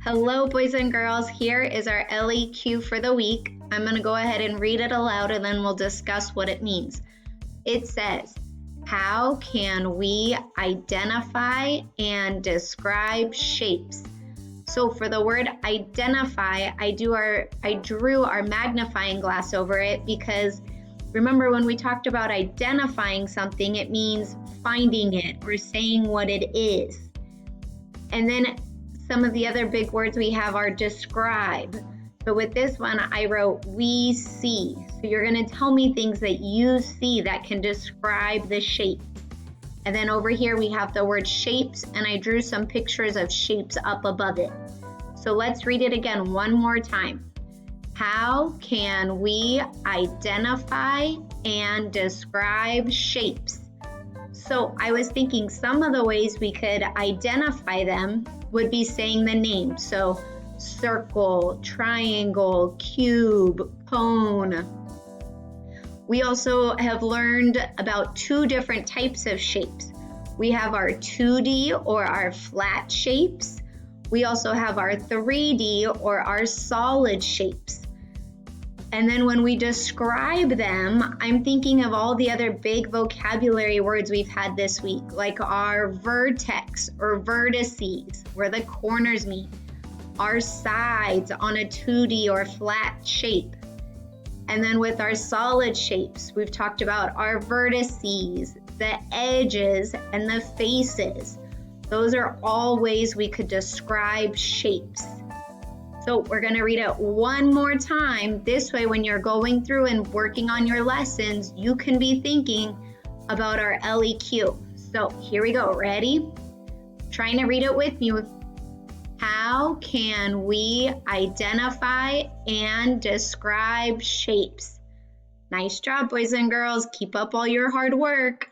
Hello, boys and girls. Here is our LEQ for the week. I'm going to go ahead and read it aloud and then we'll discuss what it means. It says, how can we identify and describe shapes? So for the word identify, I drew our magnifying glass over it because remember when we talked about identifying something, it means finding it or saying what it is. And then some of the other big words we have are describe. So with this one, I wrote we see. So you're going to tell me things that you see that can describe the shape. And then over here we have the word shapes, and I drew some pictures of shapes up above it. So let's read it again one more time. How can we identify and describe shapes? So I was thinking some of the ways we could identify them would be saying the name. So circle, triangle, cube, cone. We also have learned about two different types of shapes. We have our 2D or our flat shapes. We also have our 3D or our solid shapes. And then when we describe them, I'm thinking of all the other big vocabulary words we've had this week, like our vertex or vertices, where the corners meet, our sides on a 2D or flat shape. And then with our solid shapes, we've talked about our vertices, the edges, and the faces. Those are all ways we could describe shapes. So we're going to read it one more time. This way, when you're going through and working on your lessons, you can be thinking about our LEQ. So here we go. Ready? Trying to read it with me. How can we identify and describe shapes? Nice job, boys and girls. Keep up all your hard work.